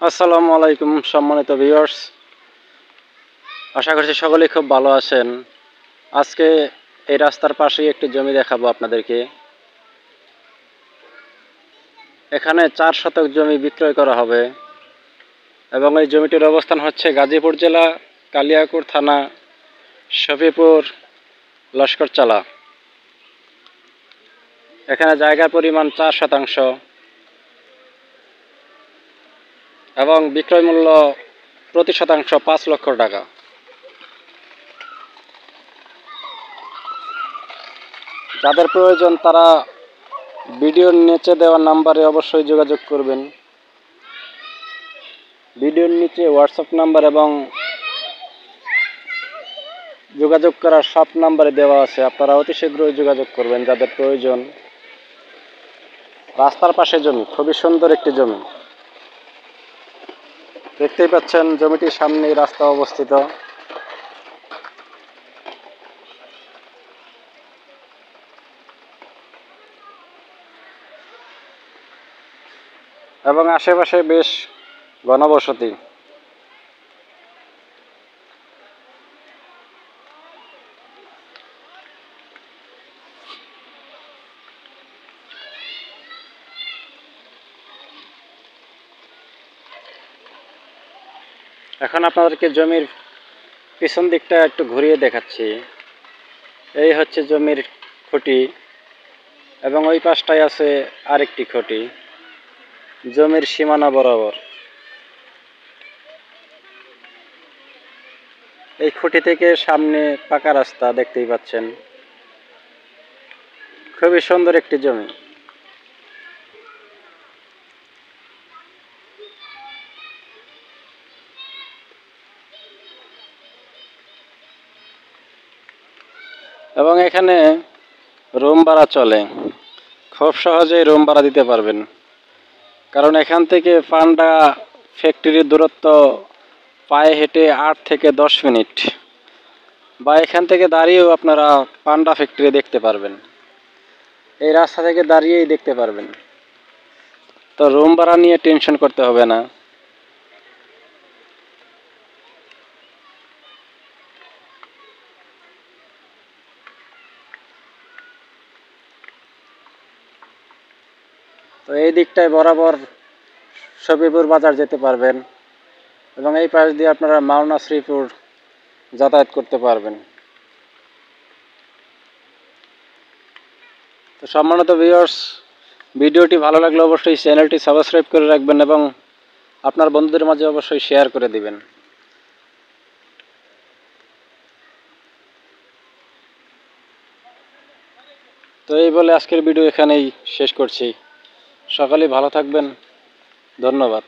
আসসালামু আলাইকুম সম্মানিত ভিউয়ার্স, আশা করছি সকলেই খুব ভালো আছেন। আজকে এই রাস্তার পাশেই একটি জমি দেখাবো আপনাদেরকে। এখানে 4 শতক জমি বিক্রয় করা হবে এবং এই জমিটির অবস্থান হচ্ছে গাজীপুর জেলা, কালিয়াকৈর থানা, শফিপুর, লস্করচালা। এখানে জায়গার পরিমাণ 4 শতাংশ এবং বিক্রয় মূল্য প্রতি শতাংশ 5 লক্ষ টাকা। যাদের প্রয়োজন তারা ভিডিওর নিচে দেওয়া নাম্বারে অবশ্যই যোগাযোগ করবেন। ভিডিওর নিচে হোয়াটসঅ্যাপ নাম্বার এবং যোগাযোগ করার সব নাম্বারে দেওয়া আছে, আপনারা অতি শীঘ্রই যোগাযোগ করবেন যাদের প্রয়োজন। রাস্তার পাশে জমি, খুবই সুন্দর একটি জমি। দেখতেই পাচ্ছেন জমিটির সামনেই রাস্তা অবস্থিত এবং আশেপাশে বেশ ঘনবসতি। এখন আপনাদেরকে জমির পিছন দিকটা একটু ঘুরিয়ে দেখাচ্ছি। এই হচ্ছে জমির খুঁটি এবং ওই পাশটায় আছে আরেকটি খুঁটি জমির সীমানা বরাবর। এই খুঁটি থেকে সামনে পাকা রাস্তা দেখতেই পাচ্ছেন। খুবই সুন্দর একটি জমি। এবং এখানে রুম ভাড়া চলে, খুব সহজেই রুম ভাড়া দিতে পারবেন। কারণ এখান থেকে পান্ডা ফ্যাক্টরির দূরত্ব পায়ে হেঁটে 8 থেকে 10 মিনিট, বা এখান থেকে দাঁড়িয়েও আপনারা পান্ডা ফ্যাক্টরি দেখতে পারবেন। এই রাস্তা থেকে দাঁড়িয়েই দেখতে পারবেন, তো রুম ভাড়া নিয়ে টেনশন করতে হবে না। তো এই দিকটায় বরাবর শফিপুর বাজার যেতে পারবেন এবং এই পাশ দিয়ে আপনারা মাওনা শ্রীপুর যাতায়াত করতে পারবেন। তো সম্মানিত ভিউয়ার্স, ভিডিওটি ভালো লাগলে অবশ্যই চ্যানেলটি সাবস্ক্রাইব করে রাখবেন এবং আপনার বন্ধুদের মাঝে অবশ্যই শেয়ার করে দিবেন। তো এই বলে আজকের ভিডিও এখানেই শেষ করছি। সকলেই ভালো থাকবেন, ধন্যবাদ।